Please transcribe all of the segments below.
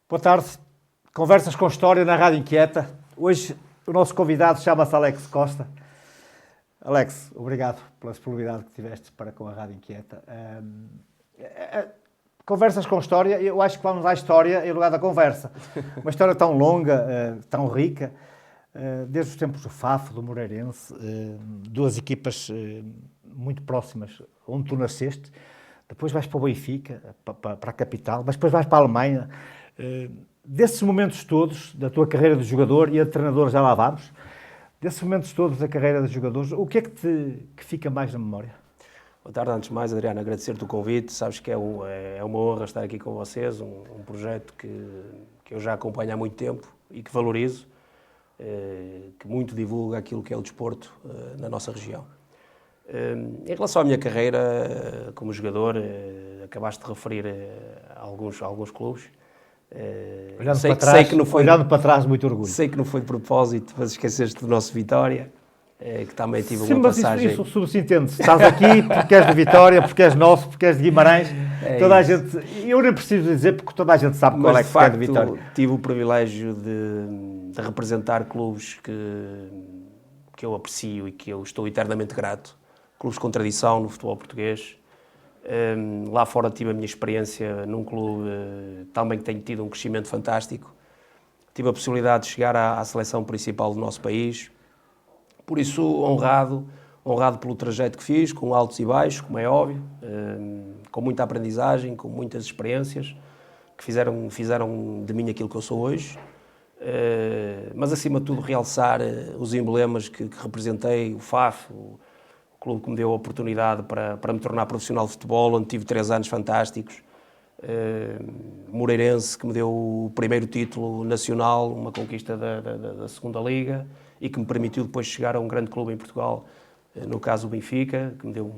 Boa tarde. Conversas com História na Rádio Inquieta. Hoje o nosso convidado chama-se Alex Costa. Alex, obrigado pela disponibilidade que tiveste para com a Rádio Inquieta. Conversas com História, eu acho que vamos à história em lugar da conversa. Uma história tão longa, tão rica, desde os tempos do Faf, do Moreirense, duas equipas muito próximas, onde tu nasceste. Depois vais para o Benfica, para a capital, mas depois vais para a Alemanha. Desses momentos todos da tua carreira de jogador e de treinador, já lá vamos, desses momentos todos da carreira de jogadores, o que é que fica mais na memória? Boa tarde, antes de mais, Adriano, agradecer-te o convite. Sabes que é uma honra estar aqui com vocês, um projeto que eu já acompanho há muito tempo e que valorizo, que muito divulga aquilo que é o desporto na nossa região. Em relação à minha carreira como jogador, acabaste de referir a alguns clubes. Olhando para trás, muito orgulho. Sei que não foi de propósito, mas esqueceste do nosso Vitória, que também tive Sim, uma mas passagem... isso se entende. Estás aqui porque és de Vitória, porque és nosso, porque és de Guimarães. Toda a gente... Eu nem preciso dizer porque toda a gente sabe qual é que é de Vitória. Tive o privilégio de representar clubes que eu aprecio e que eu estou eternamente grato. Clubes com tradição no futebol português. Lá fora tive a minha experiência num clube também que tem tido um crescimento fantástico. Tive a possibilidade de chegar à seleção principal do nosso país. Por isso, honrado pelo trajeto que fiz, com altos e baixos, como é óbvio, com muita aprendizagem, com muitas experiências, que fizeram de mim aquilo que eu sou hoje. Mas, acima de tudo, realçar os emblemas que representei, o Faf, o clube que me deu a oportunidade para me tornar profissional de futebol, onde tive 3 anos fantásticos. Moreirense, que me deu o primeiro título nacional, uma conquista da segunda Liga, e que me permitiu depois chegar a um grande clube em Portugal, no caso o Benfica, que me deu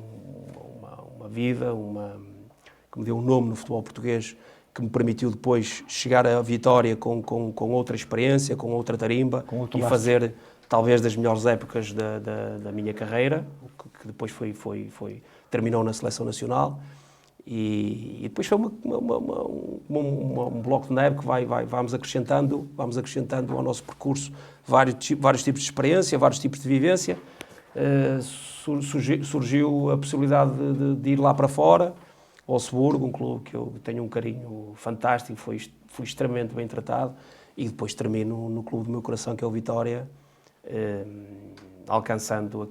uma vida, que me deu um nome no futebol português, que me permitiu depois chegar à Vitória com outra experiência, com outra tarimba, e fazer talvez das melhores épocas da minha carreira, que depois terminou na Seleção Nacional. E depois foi um bloco de neve que vamos acrescentando ao nosso percurso vários tipos de experiência, vários tipos de vivência. Surgiu a possibilidade de ir lá para fora, Wolfsburgo, um clube que eu tenho um carinho fantástico, fui extremamente bem tratado, e depois termino no clube do meu coração, que é o Vitória, alcançando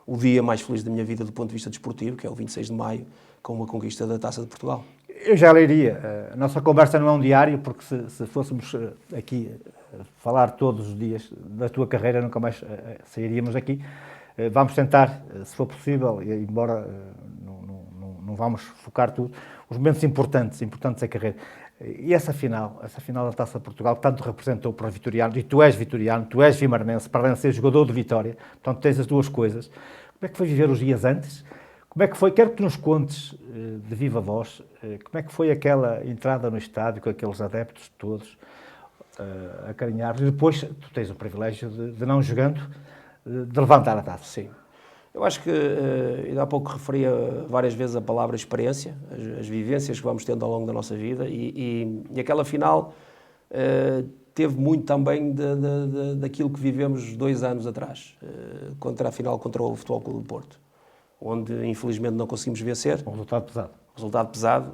o dia mais feliz da minha vida do ponto de vista desportivo, que é o 26 de maio, com uma conquista da Taça de Portugal. Eu já leria. A nossa conversa não é um diário, porque se fôssemos aqui falar todos os dias da tua carreira, nunca mais sairíamos aqui. Vamos tentar, se for possível, embora não vamos focar tudo, os momentos importantes da carreira. E essa final da Taça de Portugal, que tanto representou para o vitoriano, e tu és vitoriano, tu és vimaranense, para além de ser jogador de Vitória, portanto tens as duas coisas. Como é que foi viver os dias antes? Como é que foi? Quero que tu nos contes, de viva voz, como é que foi aquela entrada no estádio, com aqueles adeptos todos a carinhar, e depois tu tens o privilégio de não jogando, de levantar a taça. Sim. Eu acho que, ainda há pouco referia várias vezes a palavra experiência, as vivências que vamos tendo ao longo da nossa vida, e aquela final teve muito também daquilo que vivemos 2 anos atrás, contra o Futebol Clube do Porto, onde infelizmente não conseguimos vencer. Um resultado pesado,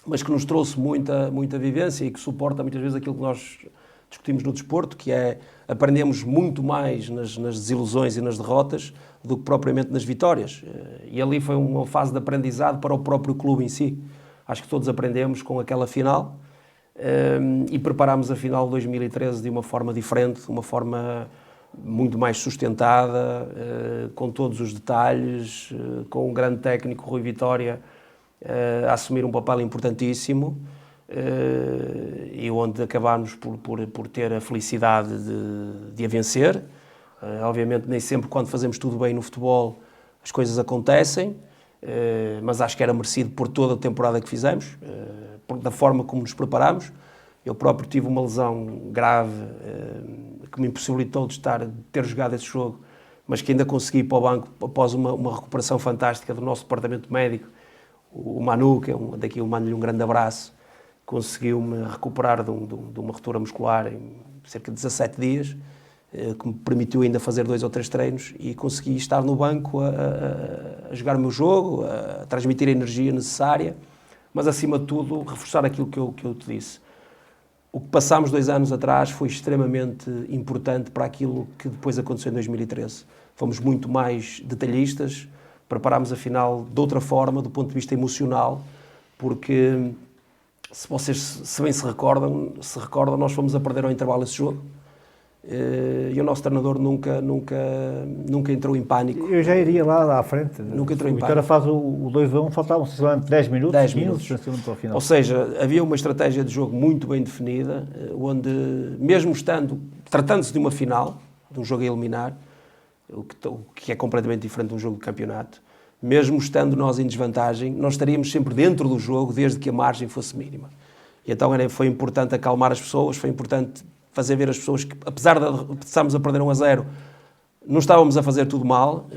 mas que nos trouxe muita vivência e que suporta muitas vezes aquilo que nós discutimos no desporto, que é aprendemos muito mais nas desilusões e nas derrotas do que propriamente nas vitórias. E ali foi uma fase de aprendizado para o próprio clube em si. Acho que todos aprendemos com aquela final e preparámos a final de 2013 de uma forma diferente, de uma forma muito mais sustentada, com todos os detalhes, com um grande técnico, Rui Vitória, a assumir um papel importantíssimo. E onde acabámos por ter a felicidade de a vencer. Obviamente nem sempre quando fazemos tudo bem no futebol as coisas acontecem, mas acho que era merecido por toda a temporada que fizemos, da forma como nos preparámos. Eu próprio tive uma lesão grave que me impossibilitou de ter jogado esse jogo, mas que ainda consegui ir para o banco após uma recuperação fantástica do nosso departamento médico, o Manu, que daqui eu mando-lhe um grande abraço, conseguiu-me recuperar de uma ruptura muscular em cerca de 17 dias, que me permitiu ainda fazer 2 ou 3 treinos e consegui estar no banco a jogar o meu jogo, a transmitir a energia necessária, mas acima de tudo reforçar aquilo que eu te disse. O que passámos 2 anos atrás foi extremamente importante para aquilo que depois aconteceu em 2013. Fomos muito mais detalhistas, preparámos a final de outra forma, do ponto de vista emocional, porque se vocês se bem se recordam, nós fomos a perder ao intervalo esse jogo e o nosso treinador nunca entrou em pânico. Eu já iria lá à frente. Nunca entrou em pânico. O Vitória faz o 2-1, faltavam 10 minutos, 10 15 minutos. para o final. Ou seja, havia uma estratégia de jogo muito bem definida, onde, mesmo tratando-se de uma final, de um jogo a eliminar, o que é completamente diferente de um jogo de campeonato, mesmo estando nós em desvantagem, nós estaríamos sempre dentro do jogo, desde que a margem fosse mínima. E então foi importante acalmar as pessoas, foi importante fazer ver as pessoas que, apesar de estarmos a perder 1-0, não estávamos a fazer tudo mal.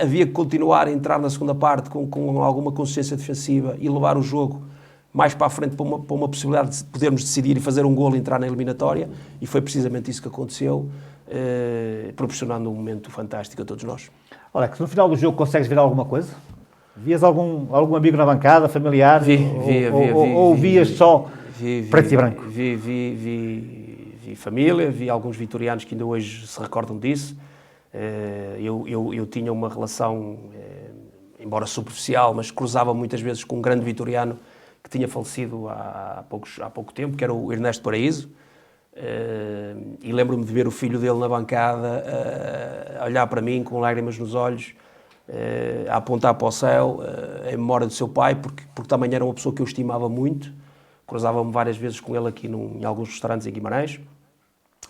Havia que continuar a entrar na segunda parte com alguma consciência defensiva e levar o jogo mais para a frente para uma possibilidade de podermos decidir e fazer um golo e entrar na eliminatória. E foi precisamente isso que aconteceu, proporcionando um momento fantástico a todos nós. Olha, que no final do jogo consegues ver alguma coisa? Vias algum amigo na bancada, familiar? Ou vias só preto e branco? Vi família, vi alguns vitorianos que ainda hoje se recordam disso. Eu tinha uma relação, embora superficial, mas cruzava muitas vezes com um grande vitoriano que tinha falecido há pouco tempo, que era o Ernesto Paraíso. E lembro-me de ver o filho dele na bancada a olhar para mim com lágrimas nos olhos, a apontar para o céu, em memória do seu pai, porque também era uma pessoa que eu estimava muito. Cruzava-me várias vezes com ele aqui em alguns restaurantes em Guimarães.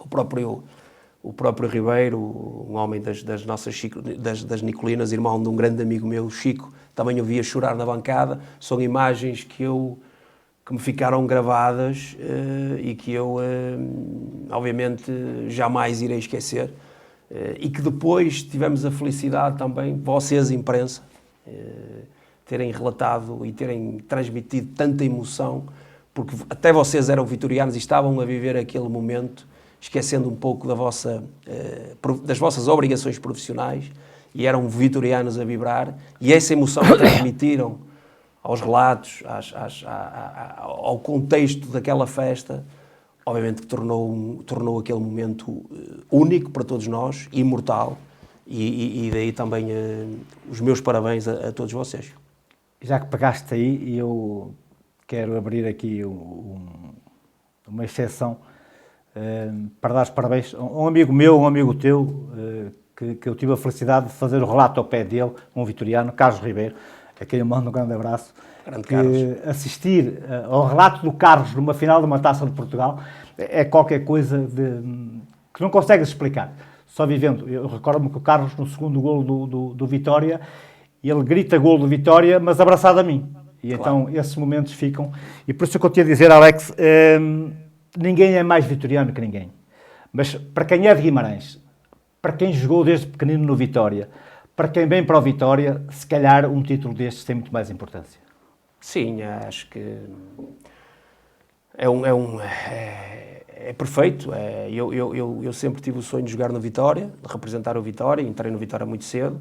O próprio Ribeiro, um homem das Nicolinas, irmão de um grande amigo meu, Chico, também eu via chorar na bancada. São imagens que me ficaram gravadas e que eu, obviamente, jamais irei esquecer. E que depois tivemos a felicidade também, vocês, imprensa, terem relatado e terem transmitido tanta emoção, porque até vocês eram vitorianos e estavam a viver aquele momento, esquecendo um pouco das vossas obrigações profissionais, e eram vitorianos a vibrar, e essa emoção que transmitiram aos relatos, ao contexto daquela festa, obviamente que tornou aquele momento único para todos nós, imortal, e daí também os meus parabéns a todos vocês. Já que pegaste aí, eu quero abrir aqui uma exceção para dar os parabéns a um amigo meu, um amigo teu, que eu tive a felicidade de fazer o relato ao pé dele, um vitoriano, Carlos Ribeiro, a quem eu mando um grande abraço. Grande Carlos. Assistir ao relato do Carlos numa final de uma Taça de Portugal é qualquer coisa que não consegues explicar, só vivendo. Eu recordo-me que o Carlos, no segundo golo do Vitória, ele grita golo do Vitória, mas abraçado a mim. E claro. Então esses momentos ficam. E por isso que eu tinha a dizer, Alex, ninguém é mais vitoriano que ninguém. Mas para quem é de Guimarães, para quem jogou desde pequenino no Vitória, para quem vem para o Vitória, se calhar um título destes tem muito mais importância. Sim, acho que é perfeito. Eu sempre tive o sonho de jogar no Vitória, de representar o Vitória, entrei no Vitória muito cedo.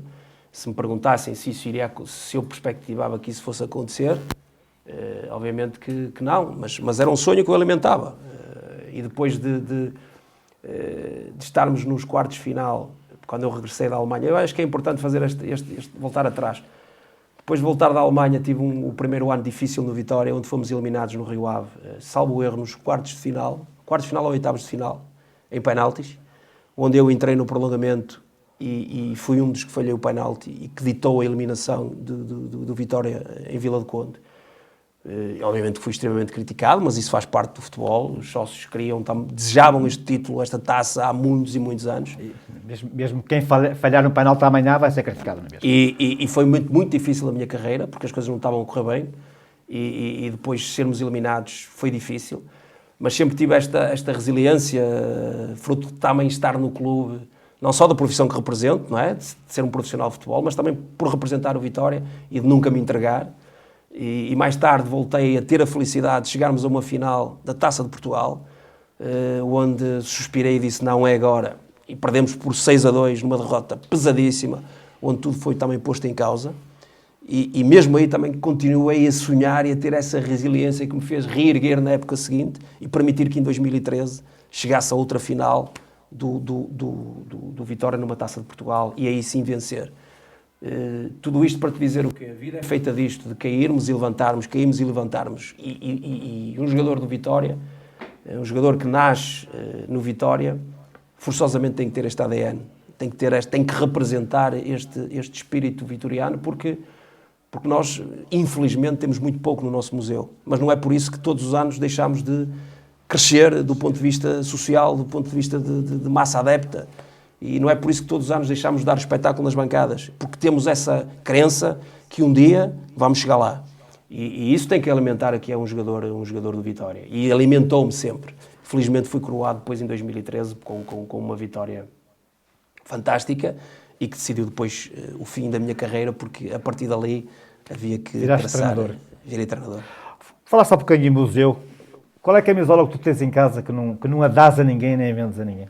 Se me perguntassem se eu perspectivava que isso fosse acontecer, obviamente que não, mas era um sonho que eu alimentava. E depois de estarmos nos quartos de final, quando eu regressei da Alemanha, eu acho que é importante fazer voltar atrás. Depois de voltar da Alemanha, tive o primeiro ano difícil no Vitória, onde fomos eliminados no Rio Ave, salvo o erro, nos quartos de final ou oitavos de final, em penaltis, onde eu entrei no prolongamento e fui um dos que falhei o penalti e que ditou a eliminação do Vitória em Vila do Conde. Obviamente fui extremamente criticado, mas isso faz parte do futebol. Os sócios desejavam este título, esta taça há muitos e muitos anos. Mesmo quem falhar no penalti amanhã vai ser criticado, não é mesmo? E foi muito, muito difícil a minha carreira, porque as coisas não estavam a correr bem, e depois sermos eliminados foi difícil. Mas sempre tive esta resiliência, fruto de também estar no clube, não só da profissão que represento, não é? De ser um profissional de futebol, mas também por representar o Vitória e de nunca me entregar. E mais tarde voltei a ter a felicidade de chegarmos a uma final da Taça de Portugal, onde suspirei e disse não é agora. E perdemos por 6-2 numa derrota pesadíssima, onde tudo foi também posto em causa. E mesmo aí também continuei a sonhar e a ter essa resiliência que me fez reerguer na época seguinte e permitir que em 2013 chegasse a outra final do Vitória numa Taça de Portugal e aí sim vencer. Tudo isto para te dizer o quê? A vida é feita disto, de cairmos e levantarmos, caímos e levantarmos. E um jogador do Vitória, um jogador que nasce no Vitória, forçosamente tem que ter este ADN, tem que representar este espírito vitoriano, porque nós, infelizmente, temos muito pouco no nosso museu. Mas não é por isso que todos os anos deixamos de crescer do ponto de vista social, do ponto de vista de massa adepta. E não é por isso que todos os anos deixamos de dar espetáculo nas bancadas, porque temos essa crença que um dia vamos chegar lá. E isso tem que alimentar aqui um jogador do Vitória. E alimentou-me sempre. Felizmente fui coroado depois em 2013 com uma vitória fantástica e que decidiu depois o fim da minha carreira, porque a partir dali havia que virei treinador. Fala só um bocadinho de museu. Qual é a camisola que tu tens em casa que não a dás a ninguém nem vendes a ninguém?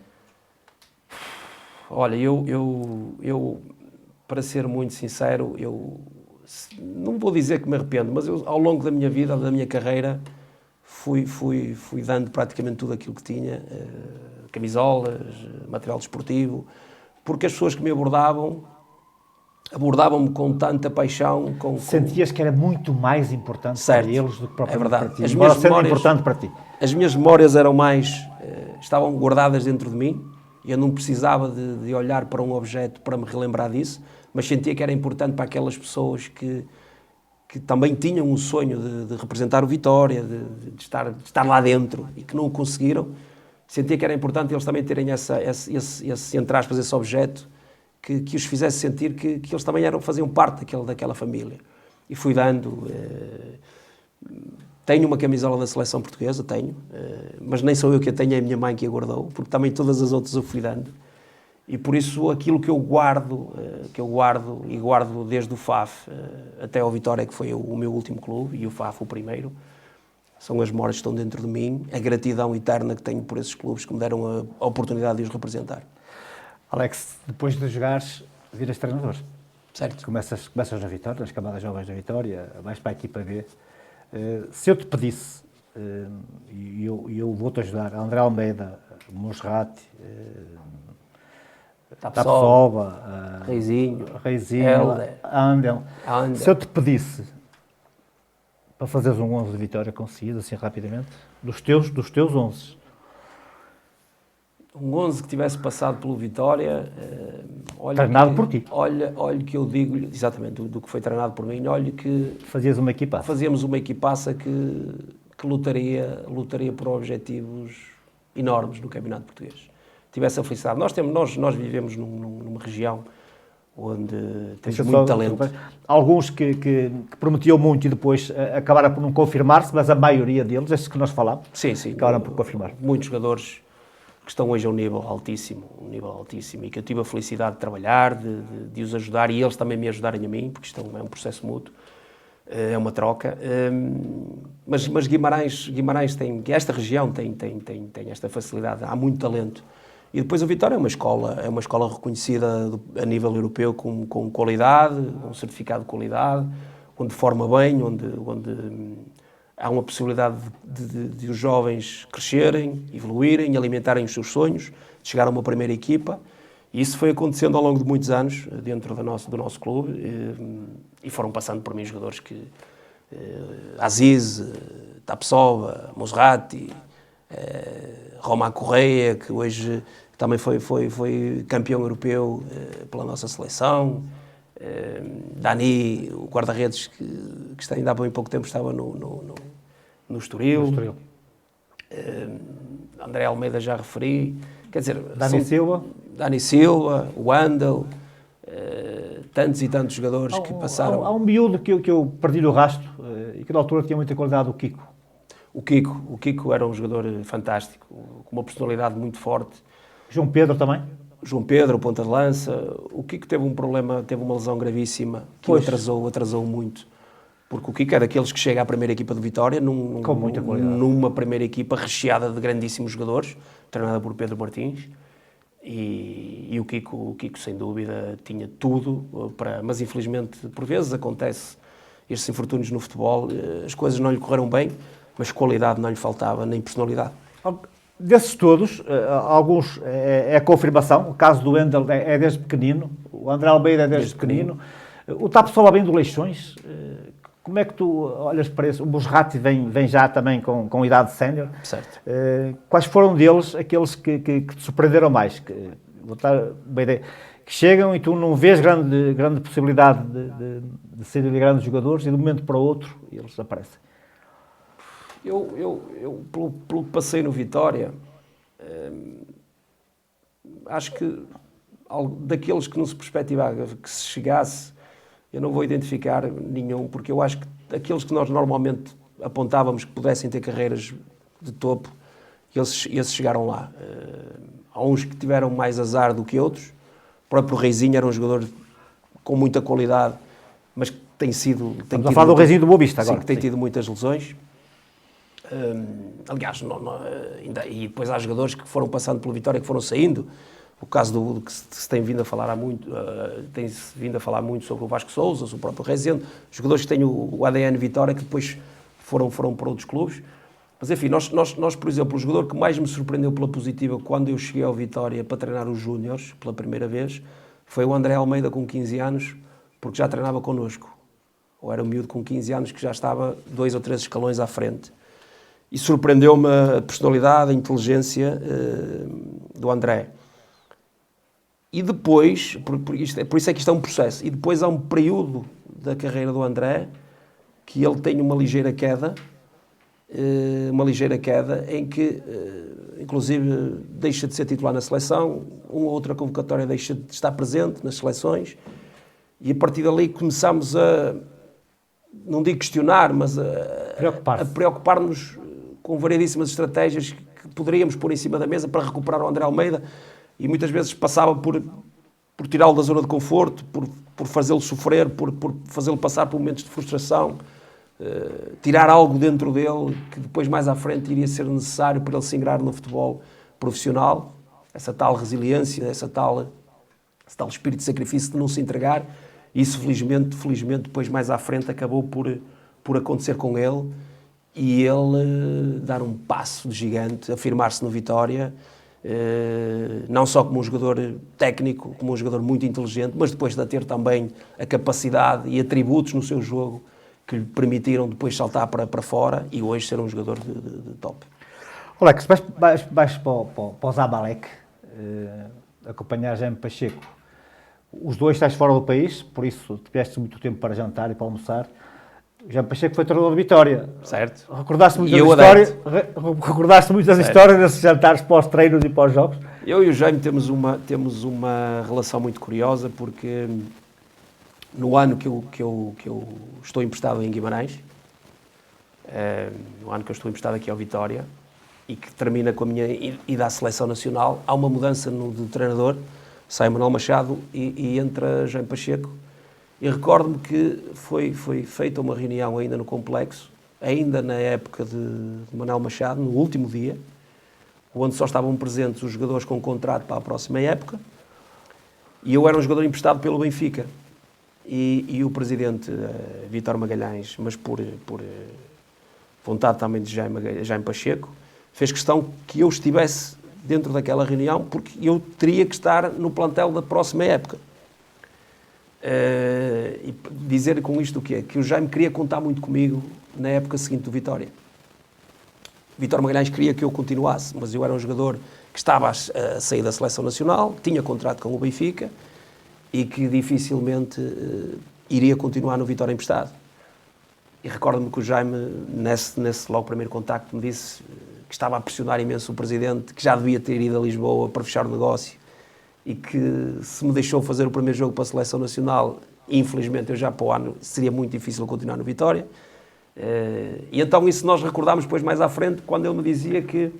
Olha, eu para ser muito sincero, eu não vou dizer que me arrependo, mas eu, ao longo da minha vida, da minha carreira, fui dando praticamente tudo aquilo que tinha, camisolas, material desportivo, porque as pessoas que me abordavam-me com tanta paixão. Sentias que era muito mais importante certo, para eles do que propriamente é verdade. para ti, embora sendo importante para ti. As minhas memórias eram estavam guardadas dentro de mim, e eu não precisava de olhar para um objeto para me relembrar disso, mas sentia que era importante para aquelas pessoas que também tinham um sonho de representar o Vitória, de estar lá dentro e que não o conseguiram. Sentia que era importante eles também terem esse entre aspas, esse objeto que os fizesse sentir que eles também faziam parte daquela família. E fui dando... Tenho uma camisola da seleção portuguesa, mas nem sou eu que a tenho, é a minha mãe que a guardou, porque também todas as outras eu fui dando. E por isso aquilo que eu guardo e guardo desde o FAF até ao Vitória, que foi o meu último clube, e o FAF o primeiro, são as memórias que estão dentro de mim, a gratidão eterna que tenho por esses clubes que me deram a oportunidade de os representar. Alex, depois de jogares, viras treinador. Certo. Começas na Vitória, nas camadas jovens da Vitória, vais para a equipa B. Se eu te pedisse, e eu vou-te ajudar, André Almeida, Monserrat, Tapsoba, Reizinho, Andel. Se eu te pedisse para fazeres um 11 de Vitória, conseguias assim rapidamente? Dos teus 11? Um 11 que tivesse passado pelo Vitória... treinado por ti. Olha que eu digo-lhe, exatamente, do que foi treinado por mim, olha que... Fazias uma equipaça. Fazíamos uma equipaça que lutaria por objetivos enormes no Campeonato Português. Tivesse a felicidade. Nós vivemos numa região onde temos muito talento. Alguns que prometiam muito e depois acabaram por não confirmar-se, mas a maioria deles, esses que nós falámos, sim, acabaram por confirmar. Muitos jogadores que estão hoje a um nível altíssimo, e que eu tive a felicidade de trabalhar, de os ajudar, e eles também me ajudarem a mim, porque isto é um processo mútuo, é uma troca. Mas Guimarães tem, esta região tem esta facilidade, há muito talento. E depois a Vitória é uma escola reconhecida a nível europeu com qualidade, um certificado de qualidade, onde forma bem, onde há uma possibilidade de os jovens crescerem, evoluírem, alimentarem os seus sonhos, de chegar a uma primeira equipa. E isso foi acontecendo ao longo de muitos anos dentro do nosso clube, e foram passando por mim jogadores que... Aziz, Tapsoba, Monserrat, Román Correia, que hoje também foi campeão europeu pela nossa seleção, Dani, o guarda-redes que ainda há bem pouco tempo estava no Estoril. André Almeida já referi, quer dizer... Dani Silva, o Andel, tantos e tantos jogadores que passaram... Há um miúdo que eu perdi o rastro e que na altura tinha muita qualidade, o Kiko. O Kiko era um jogador fantástico, com uma personalidade muito forte. João Pedro também? João Pedro, ponta de lança. O Kiko teve um problema, teve uma lesão gravíssima que o atrasou muito. Porque o Kiko é daqueles que chega à primeira equipa de Vitória Com muita qualidade. numa primeira equipa recheada de grandíssimos jogadores, treinada por Pedro Martins. E o Kiko, sem dúvida, tinha tudo para... Mas, infelizmente, por vezes acontece estes infortúnios no futebol, as coisas não lhe correram bem, mas qualidade não lhe faltava, nem personalidade. Desses todos, alguns é a confirmação. O caso do Wendel é desde pequenino, o André Almeida é desde pequenino. O Tapsola vem do Leixões. Como é que tu olhas para isso? O Busrati vem já também com idade sénior. Certo. Quais foram deles aqueles que te surpreenderam mais? Que chegam e tu não vês grande possibilidade de serem grandes jogadores e de um momento para o outro eles aparecem. Eu pelo que passei no Vitória, acho que daqueles que não se perspectivava que se chegasse, eu não vou identificar nenhum, porque eu acho que aqueles que nós normalmente apontávamos que pudessem ter carreiras de topo, esses chegaram lá. Há uns que tiveram mais azar do que outros. O próprio Reizinho era um jogador com muita qualidade, mas que tem sido... Estamos a falar do Reizinho do Boa Vista agora. Sim, que tem tido muitas lesões. Aliás, e depois há jogadores que foram passando pela Vitória, que foram saindo. O caso do que se tem vindo a falar há muito, tem-se vindo a falar muito sobre o Vasco Sousa, sobre o próprio Rezende, jogadores que têm o ADN Vitória, que depois foram para outros clubes. Mas enfim, nós, por exemplo, o jogador que mais me surpreendeu pela positiva quando eu cheguei ao Vitória para treinar os júniores, pela primeira vez, foi o André Almeida com 15 anos, porque já treinava connosco. Ou era um miúdo com 15 anos que já estava 2 ou 3 escalões à frente. E surpreendeu-me a personalidade, a inteligência do André. E depois, por isso é que isto é um processo, e depois há um período da carreira do André que ele tem uma ligeira queda em que, inclusive, deixa de ser titular na seleção, uma ou outra convocatória deixa de estar presente nas seleções, e a partir dali começámos a, não digo questionar, mas a preocupar-nos com variedíssimas estratégias que poderíamos pôr em cima da mesa para recuperar o André Almeida. E muitas vezes passava por tirá-lo da zona de conforto, por fazê-lo sofrer, por fazê-lo passar por momentos de frustração, tirar algo dentro dele que depois mais à frente iria ser necessário para ele se ingrar no futebol profissional, essa tal resiliência, esse tal espírito de sacrifício de não se entregar. Isso felizmente depois mais à frente acabou por acontecer com ele e ele dar um passo de gigante, afirmar-se no Vitória, não só como um jogador técnico, como um jogador muito inteligente, mas depois de ter também a capacidade e atributos no seu jogo que lhe permitiram depois saltar para fora e hoje ser um jogador de top. Alex, vais para o Zamalek, acompanhar Jaime Pacheco. Os dois estás fora do país, por isso tiveste muito tempo para jantar e para almoçar. O Jaime Pacheco foi treinador de Vitória. Certo. Recordaste muitas histórias desses jantares pós-treinos e pós-jogos? Eu e o Jaime temos uma relação muito curiosa, porque no ano que eu estou emprestado em Guimarães, no ano que eu estou emprestado aqui ao Vitória, e que termina com a minha ida à Seleção Nacional, há uma mudança de treinador, sai Manuel Machado e entra Jaime Pacheco. E recordo-me que foi feita uma reunião ainda no complexo, ainda na época de Manuel Machado, no último dia, onde só estavam presentes os jogadores com contrato para a próxima época, e eu era um jogador emprestado pelo Benfica. E o presidente Vítor Magalhães, mas por vontade também de Jaime Pacheco, fez questão que eu estivesse dentro daquela reunião, porque eu teria que estar no plantel da próxima época. E dizer com isto o quê? Que o Jaime queria contar muito comigo na época seguinte do Vitória. Vítor Magalhães queria que eu continuasse, mas eu era um jogador que estava a sair da Seleção Nacional, tinha contrato com o Benfica e que dificilmente iria continuar no Vitória emprestado. E recordo-me que o Jaime, nesse logo primeiro contacto, me disse que estava a pressionar imenso o presidente, que já devia ter ido a Lisboa para fechar o negócio, e que se me deixou fazer o primeiro jogo para a Seleção Nacional, infelizmente eu já para o ano seria muito difícil continuar no Vitória. E então isso nós recordámos depois mais à frente, quando ele me dizia que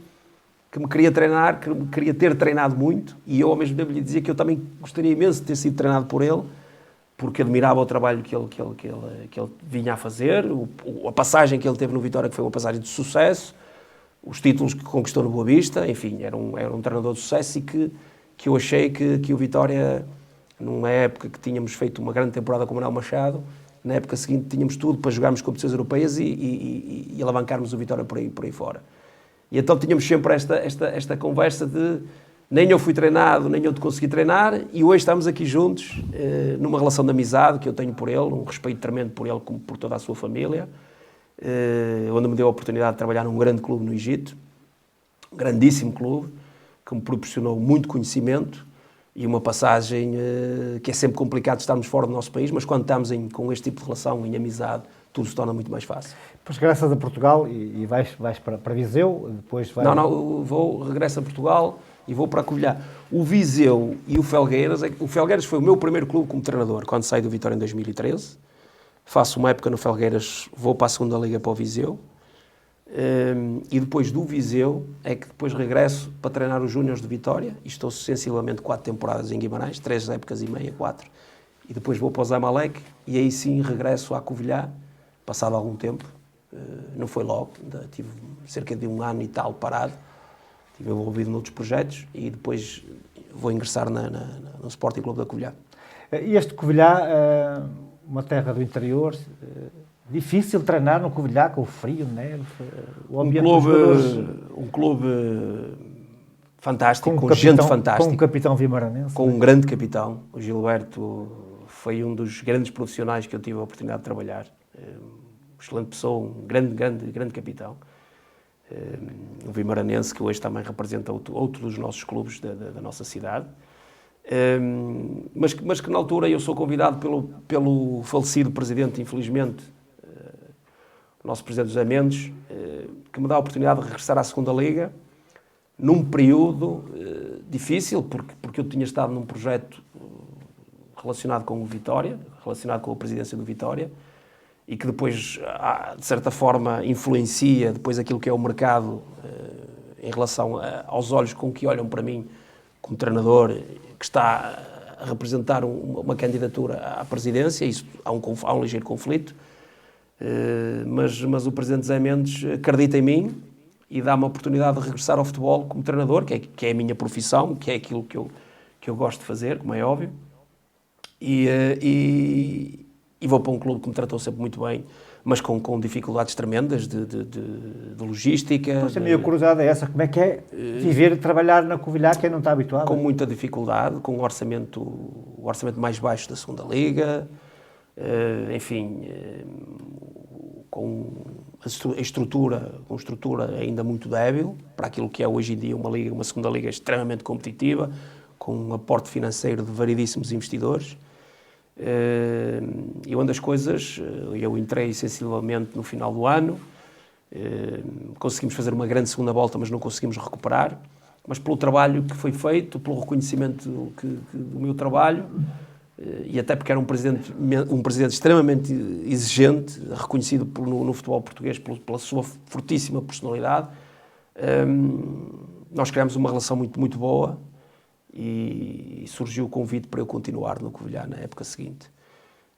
me queria treinar, que me queria ter treinado muito, e eu ao mesmo tempo lhe dizia que eu também gostaria imenso de ter sido treinado por ele, porque admirava o trabalho que ele vinha a fazer, a passagem que ele teve no Vitória, que foi uma passagem de sucesso, os títulos que conquistou no Boa Vista, enfim, era um treinador de sucesso e que eu achei que o Vitória, numa época que tínhamos feito uma grande temporada com o Manuel Machado, na época seguinte tínhamos tudo para jogarmos competições europeias e alavancarmos o Vitória por aí fora. E então tínhamos sempre esta conversa de nem eu fui treinado, nem eu te consegui treinar, e hoje estamos aqui juntos, numa relação de amizade que eu tenho por ele, um respeito tremendo por ele como por toda a sua família, onde me deu a oportunidade de trabalhar num grande clube no Egito, um grandíssimo clube, que me proporcionou muito conhecimento e uma passagem que é sempre complicado estarmos fora do nosso país, mas quando estamos com este tipo de relação, em amizade, tudo se torna muito mais fácil. Depois regressas a Portugal e vais para Viseu, depois vais... Não, regresso a Portugal e vou para Covilhã. O Viseu e o Felgueiras foi o meu primeiro clube como treinador, quando saí do Vitória em 2013. Faço uma época no Felgueiras, vou para a segunda Liga para o Viseu. E depois do Viseu é que depois regresso para treinar os Júniores de Vitória, e estou sensivelmente 4 temporadas em Guimarães, 3 épocas e meia, 4. E depois vou para o Zamalek e aí sim regresso à Covilhã, passado algum tempo. Não foi logo, ainda tive cerca de 1 ano e tal parado, estive envolvido noutros projetos e depois vou ingressar no Sporting Clube da Covilhã. E este Covilhã, uma terra do interior, difícil treinar no Covilhã com o frio, neve, o ambiente dos jogadores... Um clube fantástico, com gente fantástica. Com um capitão vimaranense. Com um grande capitão. O Gilberto foi um dos grandes profissionais que eu tive a oportunidade de trabalhar. Excelente pessoa, um grande capitão. O vimaranense, que hoje também representa outro dos nossos clubes da nossa cidade. Mas que na altura eu sou convidado pelo falecido presidente, infelizmente, o nosso presidente José Mendes, que me dá a oportunidade de regressar à segunda Liga, num período difícil, porque eu tinha estado num projeto relacionado com o Vitória, relacionado com a presidência do Vitória, e que depois, de certa forma, influencia depois aquilo que é o mercado em relação aos olhos com que olham para mim como treinador, que está a representar uma candidatura à presidência. Isso há um ligeiro conflito, mas o presidente José Mendes acredita em mim e dá-me a oportunidade de regressar ao futebol como treinador, que é a minha profissão, que é aquilo que eu gosto de fazer, como é óbvio, e vou para um clube que me tratou sempre muito bem, mas com dificuldades tremendas de logística. Pois a minha curiosidade é essa, como é que é viver e trabalhar na Covilhã, quem não está habituado? Com muita dificuldade, com o orçamento mais baixo da segunda Liga, enfim, com estrutura ainda muito débil, para aquilo que é hoje em dia uma segunda Liga extremamente competitiva, com um aporte financeiro de variedíssimos investidores. E onde as coisas, eu entrei sensivelmente no final do ano, conseguimos fazer uma grande segunda volta, mas não conseguimos recuperar, mas pelo trabalho que foi feito, pelo reconhecimento do meu trabalho, e até porque era um presidente extremamente exigente, reconhecido no futebol português pela sua fortíssima personalidade, nós criámos uma relação muito, muito boa. E surgiu o convite para eu continuar no Covilhã na época seguinte.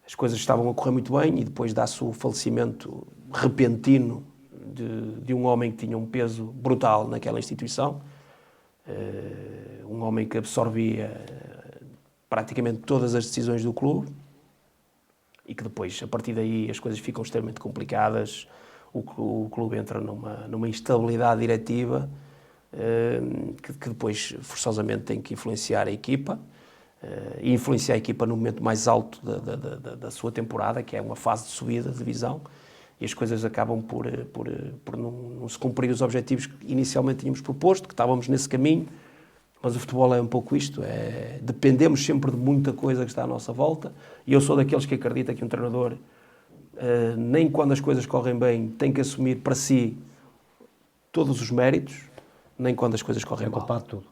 As coisas estavam a correr muito bem e depois dá-se o falecimento repentino de um homem que tinha um peso brutal naquela instituição, um homem que absorvia praticamente todas as decisões do clube e que depois, a partir daí, as coisas ficam extremamente complicadas, o clube entra numa instabilidade diretiva, que depois forçosamente tem que influenciar a equipa e influenciar a equipa no momento mais alto da sua temporada, que é uma fase de subida de divisão, e as coisas acabam por não se cumprir os objetivos que inicialmente tínhamos proposto, que estávamos nesse caminho, mas o futebol é um pouco isto, dependemos sempre de muita coisa que está à nossa volta, e eu sou daqueles que acredita que um treinador, nem quando as coisas correm bem, tem que assumir para si todos os méritos, nem quando as coisas correm mal. Tudo.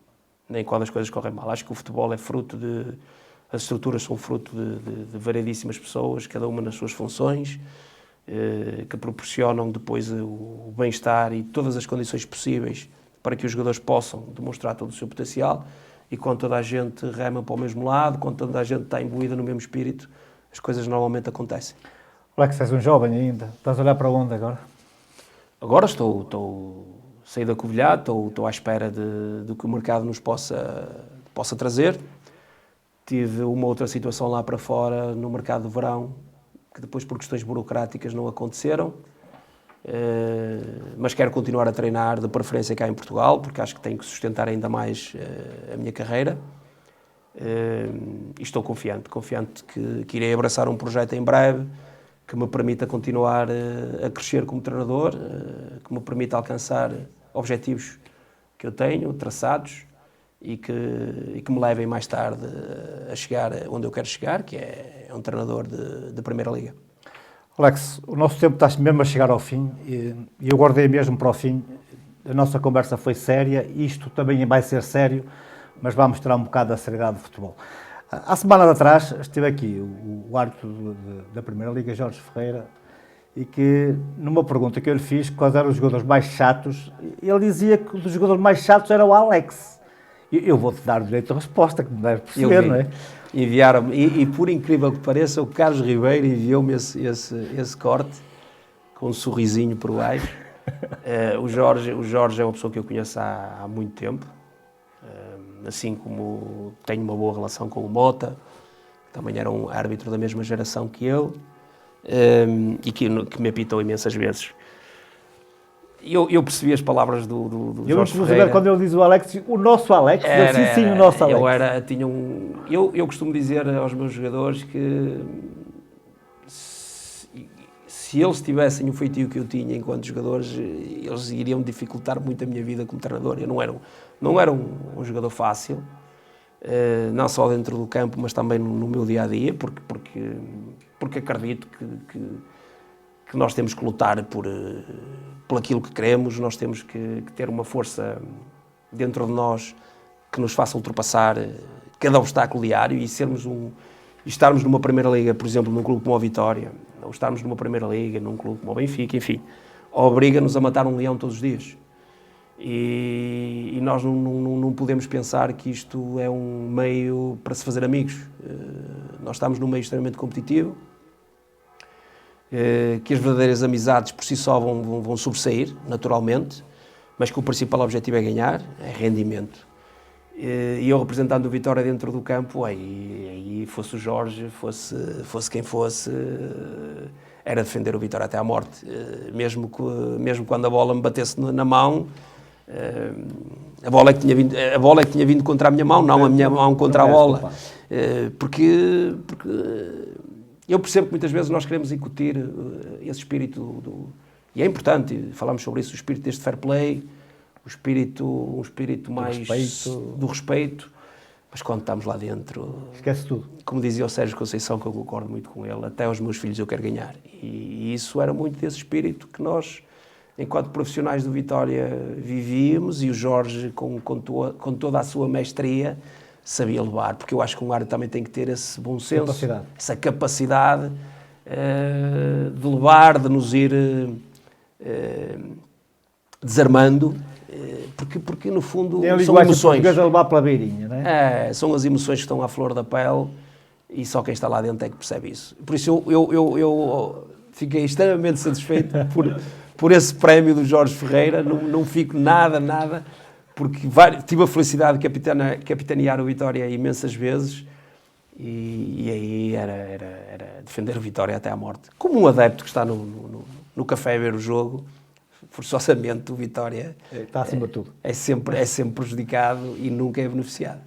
Nem quando as coisas correm mal. Acho que o futebol é fruto as estruturas são fruto de variedíssimas pessoas, cada uma nas suas funções, que proporcionam depois o bem-estar e todas as condições possíveis para que os jogadores possam demonstrar todo o seu potencial, e quando toda a gente rema para o mesmo lado, quando toda a gente está imbuída no mesmo espírito, as coisas normalmente acontecem. Alex, és um jovem ainda. Estás a olhar para onde agora? Agora saí da Covilhã, estou à espera do que o mercado nos possa trazer. Tive uma outra situação lá para fora, no mercado de verão, que depois por questões burocráticas não aconteceram. Mas quero continuar a treinar, de preferência cá em Portugal, porque acho que tenho que sustentar ainda mais a minha carreira. E estou confiante que irei abraçar um projeto em breve que me permita continuar a crescer como treinador, que me permita alcançar objetivos que eu tenho, traçados, e que me levem mais tarde a chegar onde eu quero chegar, que é um treinador de Primeira Liga. Alex, o nosso tempo está mesmo a chegar ao fim e eu guardei mesmo para o fim. A nossa conversa foi séria, isto também vai ser sério, mas vamos tirar um bocado da seriedade do futebol. Há semanas atrás esteve aqui o árbitro da Primeira Liga, Jorge Ferreira, e que, numa pergunta que eu lhe fiz, quais eram os jogadores mais chatos, ele dizia que os jogadores mais chatos era o Alex. Eu vou-te dar o direito de resposta, que me deves perceber, não é? Enviaram-me, e por incrível que pareça, o Carlos Ribeiro enviou-me esse corte, com um sorrisinho por baixo. O Jorge é uma pessoa que eu conheço há muito tempo, assim como tenho uma boa relação com o Mota, que também era um árbitro da mesma geração que eu, e que me apitou imensas vezes. Eu percebi as palavras do Jorge Ferreira. Quando ele diz o Alex, o nosso Alex, sim, o nosso Alex. Eu costumo dizer aos meus jogadores que se eles tivessem o feitio que eu tinha enquanto jogadores, eles iriam dificultar muito a minha vida como treinador. Eu não era um jogador fácil, não só dentro do campo, mas também no meu dia-a-dia, porque acredito que nós temos que lutar por aquilo que queremos, nós temos que ter uma força dentro de nós que nos faça ultrapassar cada obstáculo diário e estarmos numa Primeira Liga, por exemplo, num clube como a Vitória, ou estarmos numa Primeira Liga, num clube como o Benfica, enfim, obriga-nos a matar um leão todos os dias. E nós não podemos pensar que isto é um meio para se fazer amigos. Nós estamos num meio extremamente competitivo, que as verdadeiras amizades por si só vão sobressair, naturalmente, mas que o principal objetivo é ganhar, é rendimento. E eu representando o Vitória dentro do campo, aí fosse o Jorge, fosse quem fosse, era defender o Vitória até à morte. Mesmo quando a bola me batesse na mão, a bola é que tinha vindo contra a minha mão, não a minha mão contra a bola. Porque eu percebo que muitas vezes nós queremos incutir esse espírito e é importante, falamos sobre isso, o espírito deste fair play, um espírito mais do respeito, mas quando estamos lá dentro... Esquece tudo. Como dizia o Sérgio Conceição, que eu concordo muito com ele, até aos meus filhos eu quero ganhar. E isso era muito desse espírito que nós, enquanto profissionais do Vitória, vivíamos, e o Jorge, com toda a sua mestria, sabia levar, porque eu acho que um árbitro também tem que ter esse bom senso, essa capacidade de levar, de nos ir desarmando, porque no fundo são emoções. A levar pela beirinha, não é? São as emoções que estão à flor da pele e só quem está lá dentro é que percebe isso. Por isso eu fiquei extremamente satisfeito por esse prémio do Jorge Ferreira, não fico nada, porque tive a felicidade de capitanear o Vitória imensas vezes e aí era defender o Vitória até à morte. Como um adepto que está no café a ver o jogo, forçosamente o Vitória está acima de tudo. É sempre prejudicado e nunca é beneficiado.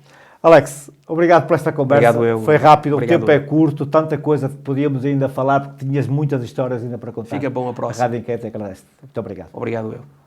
Alex, obrigado por esta conversa. Obrigado eu. Foi rápido, Obrigado o tempo é curto, tanta coisa que podíamos ainda falar, porque tinhas muitas histórias ainda para contar. Fica bom a próxima. A Rádio Inquieta agradece. Muito obrigado. Obrigado eu.